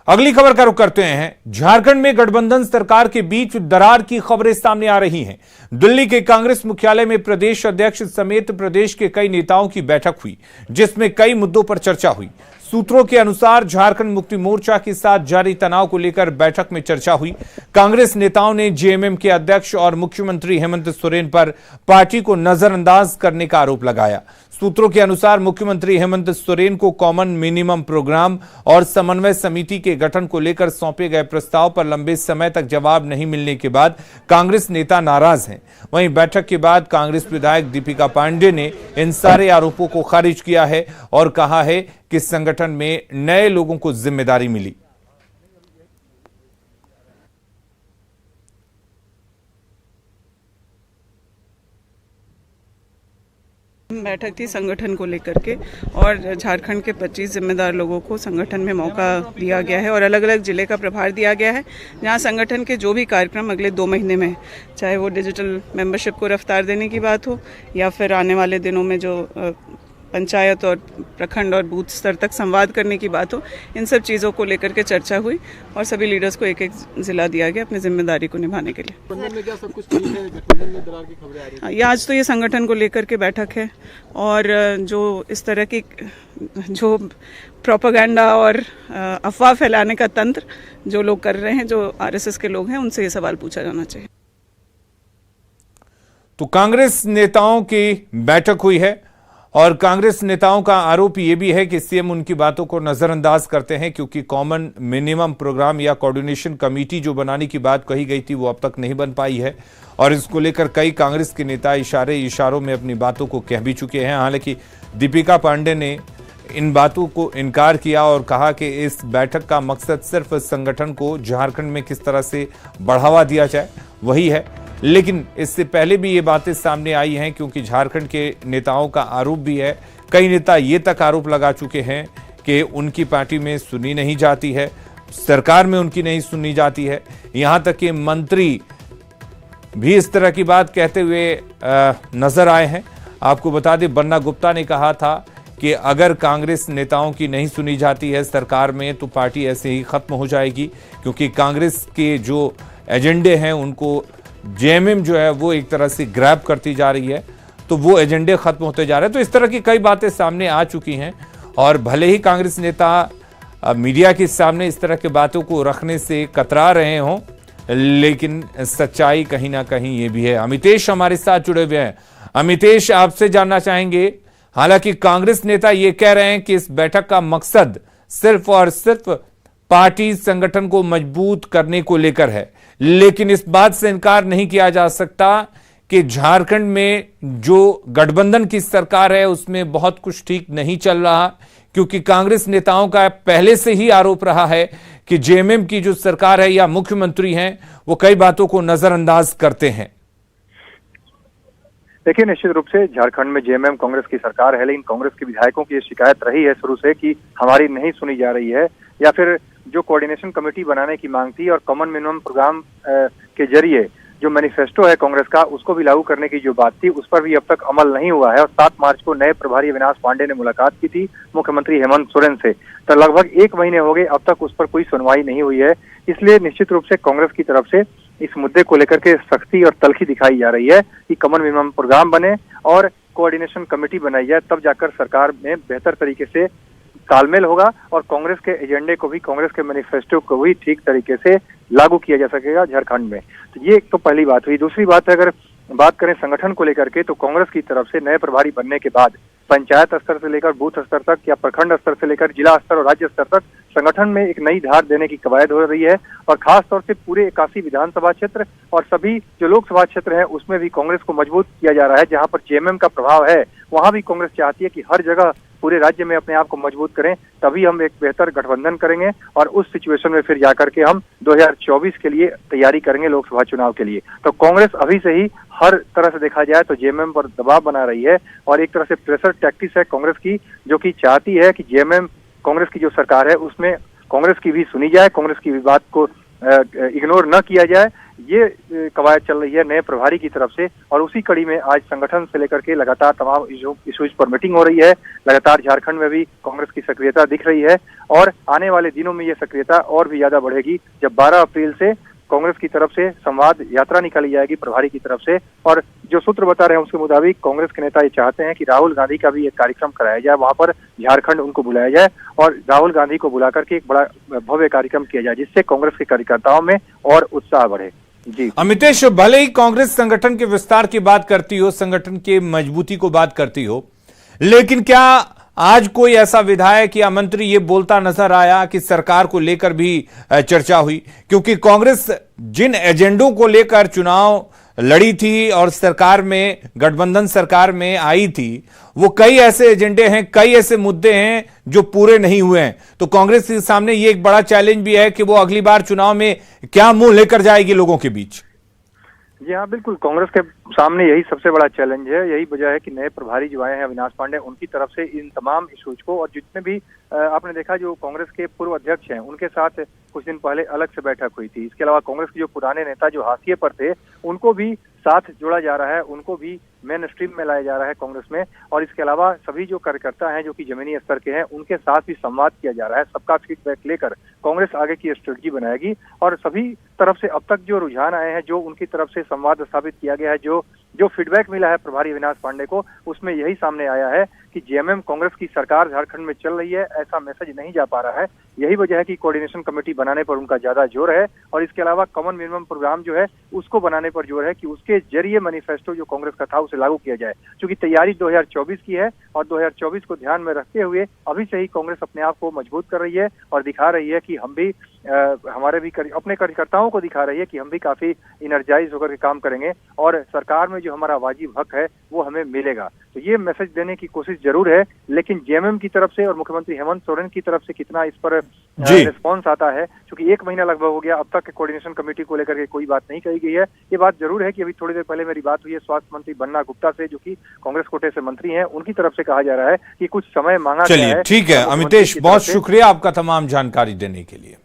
अगली खबर का रुख करते हैं। झारखंड में गठबंधन सरकार के बीच दरार की खबरें सामने आ रही हैं। दिल्ली के कांग्रेस मुख्यालय में प्रदेश अध्यक्ष समेत प्रदेश के कई नेताओं की बैठक हुई, जिसमें कई मुद्दों पर चर्चा हुई। सूत्रों के अनुसार झारखंड मुक्ति मोर्चा के साथ जारी तनाव को लेकर बैठक में चर्चा हुई। कांग्रेस नेताओं ने जेएमएम के अध्यक्ष और मुख्यमंत्री हेमंत सोरेन पर पार्टी को नजरअंदाज करने का आरोप लगाया। सूत्रों के अनुसार मुख्यमंत्री हेमंत सोरेन को कॉमन मिनिमम प्रोग्राम और समन्वय समिति के गठन को लेकर सौंपे गए प्रस्ताव पर लंबे समय तक जवाब नहीं मिलने के बाद कांग्रेस नेता नाराज हैं। वहीं बैठक के बाद कांग्रेस विधायक दीपिका पांडेय ने इन सारे आरोपों को खारिज किया है और कहा है कि संगठन में नए लोगों को जिम्मेदारी मिली। बैठक थी संगठन को लेकर के और झारखंड के 25 जिम्मेदार लोगों को संगठन में मौका दिया गया है और अलग अलग जिले का प्रभार दिया गया है, जहां संगठन के जो भी कार्यक्रम अगले 2 महीने में, चाहे वो डिजिटल मेंबरशिप को रफ्तार देने की बात हो या फिर आने वाले दिनों में जो पंचायत और प्रखंड और बूथ स्तर तक संवाद करने की बात हो, इन सब चीज़ों को लेकर के चर्चा हुई और सभी लीडर्स को एक एक जिला दिया गया अपनी जिम्मेदारी को निभाने के लिए। गठबंधन में क्या सब कुछ ठीक है? गठबंधन में दरार की खबरें आ रही हैं। ये आज तो ये संगठन को लेकर के बैठक है और जो इस तरह की जो प्रोपेगेंडा और अफवाह फैलाने का तंत्र जो लोग कर रहे हैं, जो आरएसएस के लोग हैं, उनसे ये सवाल पूछा जाना चाहिए। तो कांग्रेस नेताओं की बैठक हुई है और कांग्रेस नेताओं का आरोप यह भी है कि सीएम उनकी बातों को नजरअंदाज करते हैं, क्योंकि कॉमन मिनिमम प्रोग्राम या कोऑर्डिनेशन कमेटी जो बनाने की बात कही गई थी वो अब तक नहीं बन पाई है और इसको लेकर कई कांग्रेस के नेता इशारों में अपनी बातों को कह भी चुके हैं। हालांकि दीपिका पांडेय ने इन बातों को इनकार किया और कहा कि इस बैठक का मकसद सिर्फ संगठन को झारखंड में किस तरह से बढ़ावा दिया जाए वही है। लेकिन इससे पहले भी ये बातें सामने आई हैं, क्योंकि झारखंड के नेताओं का आरोप भी है, कई नेता ये तक आरोप लगा चुके हैं कि उनकी पार्टी में सुनी नहीं जाती है, सरकार में उनकी नहीं सुनी जाती है। यहां तक कि मंत्री भी इस तरह की बात कहते हुए नजर आए हैं। आपको बता दें, बन्ना गुप्ता ने कहा था कि अगर कांग्रेस नेताओं की नहीं सुनी जाती है सरकार में तो पार्टी ऐसे ही खत्म हो जाएगी, क्योंकि कांग्रेस के जो एजेंडे हैं उनको जेएमएम जो है वो एक तरह से ग्रैब करती जा रही है, तो वो एजेंडे खत्म होते जा रहे हैं। तो इस तरह की कई बातें सामने आ चुकी हैं और भले ही कांग्रेस नेता मीडिया के सामने इस तरह की बातों को रखने से कतरा रहे हों, लेकिन सच्चाई कहीं ना कहीं ये भी है। अमितेश हमारे साथ जुड़े हुए हैं। अमितेश, आपसे जानना चाहेंगे, हालांकि कांग्रेस नेता ये कह रहे हैं कि इस बैठक का मकसद सिर्फ और सिर्फ पार्टी संगठन को मजबूत करने को लेकर है, लेकिन इस बात से इनकार नहीं किया जा सकता कि झारखंड में जो गठबंधन की सरकार है उसमें बहुत कुछ ठीक नहीं चल रहा, क्योंकि कांग्रेस नेताओं का पहले से ही आरोप रहा है कि जेएमएम की जो सरकार है या मुख्यमंत्री हैं वो कई बातों को नजरअंदाज करते हैं। देखिए, निश्चित रूप से झारखंड में जेएमएम कांग्रेस की सरकार है, लेकिन कांग्रेस के विधायकों की ये शिकायत रही है शुरू से कि हमारी नहीं सुनी जा रही है, या फिर जो कोऑर्डिनेशन कमेटी बनाने की मांग थी और कॉमन मिनिमम प्रोग्राम के जरिए जो मैनिफेस्टो है कांग्रेस का उसको भी लागू करने की जो बात थी उस पर भी अब तक अमल नहीं हुआ है। और 7 मार्च को नए प्रभारी अविनाश पांडे ने मुलाकात की थी मुख्यमंत्री हेमंत सोरेन से, तो लगभग 1 महीने हो गए, अब तक उस पर कोई सुनवाई नहीं हुई है। इसलिए निश्चित रूप से कांग्रेस की तरफ से इस मुद्दे को लेकर के सख्ती और तल्खी दिखाई जा रही है कि कॉमन मिनिमम प्रोग्राम बने और कोऑर्डिनेशन कमेटी बनाई जाए, तब जाकर सरकार में बेहतर तरीके से तालमेल होगा और कांग्रेस के एजेंडे को भी, कांग्रेस के मैनिफेस्टो को भी ठीक तरीके से लागू किया जा सकेगा झारखंड में। तो ये तो पहली बात हुई। दूसरी बात है, अगर बात करें संगठन को लेकर के, तो कांग्रेस की तरफ से नए प्रभारी बनने के बाद पंचायत स्तर से लेकर बूथ स्तर तक या प्रखंड स्तर से लेकर जिला स्तर और राज्य स्तर तक संगठन में एक नई धार देने की कवायद हो रही है और खास तौर से पूरे 81 विधानसभा क्षेत्र और सभी जो लोकसभा क्षेत्र है उसमें भी कांग्रेस को मजबूत किया जा रहा है। जहां पर जेएमएम का प्रभाव है वहां भी कांग्रेस चाहती है कि हर जगह पूरे राज्य में अपने आप को मजबूत करें, तभी हम एक बेहतर गठबंधन करेंगे और उस सिचुएशन में फिर जाकर के हम 2024 के लिए तैयारी करेंगे लोकसभा चुनाव के लिए। तो कांग्रेस अभी से ही हर तरह से देखा जाए तो जेएमएम पर दबाव बना रही है और एक तरह से प्रेशर टैक्टिक्स है कांग्रेस की, जो कि चाहती है कि जेएमएम कांग्रेस की जो सरकार है उसमें कांग्रेस की भी सुनी जाए, कांग्रेस की भी बात को इग्नोर न किया जाए, ये कवायद चल रही है नए प्रभारी की तरफ से। और उसी कड़ी में आज संगठन से लेकर के लगातार तमाम इश्यूज पर मीटिंग हो रही है। लगातार झारखंड में भी कांग्रेस की सक्रियता दिख रही है और आने वाले दिनों में ये सक्रियता और भी ज्यादा बढ़ेगी जब 12 अप्रैल से कांग्रेस की तरफ से संवाद यात्रा निकाली जाएगी प्रभारी की तरफ से। और जो सूत्र बता रहे हैं उसके मुताबिक कांग्रेस के नेता ये चाहते हैं कि राहुल गांधी का भी एक कार्यक्रम कराया जाए, वहां पर झारखंड उनको बुलाया जाए और राहुल गांधी को बुला करके एक बड़ा भव्य कार्यक्रम किया जाए जिससे कांग्रेस के कार्यकर्ताओं में और उत्साह बढ़े। जी अमितेश, भले ही कांग्रेस संगठन के विस्तार की बात करती हो, संगठन के मजबूती को बात करती हो, लेकिन क्या आज कोई ऐसा विधायक या मंत्री ये बोलता नजर आया कि सरकार को लेकर भी चर्चा हुई? क्योंकि कांग्रेस जिन एजेंडों को लेकर चुनाव लड़ी थी और सरकार में, गठबंधन सरकार में आई थी, वो कई ऐसे एजेंडे हैं, कई ऐसे मुद्दे हैं जो पूरे नहीं हुए हैं। तो कांग्रेस के सामने ये एक बड़ा चैलेंज भी है कि वो अगली बार चुनाव में क्या मुंह लेकर जाएगी लोगों के बीच। जी हाँ, बिल्कुल कांग्रेस के सामने यही सबसे बड़ा चैलेंज है। यही वजह है कि नए प्रभारी जो आए हैं अविनाश पांडे, उनकी तरफ से इन तमाम इश्यूज को, और जितने भी आपने देखा जो कांग्रेस के पूर्व अध्यक्ष हैं उनके साथ कुछ दिन पहले अलग से बैठक हुई थी। इसके अलावा कांग्रेस के जो पुराने नेता जो हाशिए पर थे उनको भी साथ जोड़ा जा रहा है, उनको भी मेन स्ट्रीम में लाया जा रहा है कांग्रेस में। और इसके अलावा सभी जो कार्यकर्ता हैं जो कि जमीनी स्तर के हैं उनके साथ भी संवाद किया जा रहा है। सबका फीडबैक लेकर कांग्रेस आगे की स्ट्रेटजी बनाएगी और सभी तरफ से अब तक जो रुझान आए हैं, जो उनकी तरफ से संवाद स्थापित किया गया है, जो फीडबैक मिला है प्रभारी अविनाश पांडे को, उसमें यही सामने आया है कि जेएमएम कांग्रेस की सरकार झारखंड में चल रही है, ऐसा मैसेज नहीं जा पा रहा है। यही वजह है कि कोऑर्डिनेशन कमेटी बनाने पर उनका ज्यादा जोर है और इसके अलावा कॉमन मिनिमम प्रोग्राम जो है उसको बनाने पर जोर है कि उसके जरिए मैनिफेस्टो जो कांग्रेस का था उसे लागू किया जाए। क्योंकि तैयारी 2024 की है और 2024 को ध्यान में रखते हुए अभी से ही कांग्रेस अपने आप को मजबूत कर रही है और दिखा रही है कि हम भी हमारे भी अपने कार्यकर्ताओं को दिखा रही है कि हम भी काफी इनर्जाइज होकर के काम करेंगे और सरकार में जो हमारा वाजिब हक है वो हमें मिलेगा। तो ये मैसेज देने की कोशिश जरूर है, लेकिन जेएमएम की तरफ से और मुख्यमंत्री हेमंत सोरेन की तरफ से कितना इस पर रिस्पॉन्स आता है, क्योंकि 1 महीना लगभग हो गया, अब तक कोऑर्डिनेशन कमेटी को लेकर के कोई बात नहीं कही गई है। ये बात जरूर है कि अभी थोड़ी देर पहले मेरी बात हुई है स्वास्थ्य मंत्री बन्ना गुप्ता से, जो कि कांग्रेस कोटे से मंत्री हैं, उनकी तरफ से कहा जा रहा है कि कुछ समय मांगा गया है। चलिए ठीक है अमितेश, बहुत शुक्रिया आपका तमाम जानकारी देने के लिए।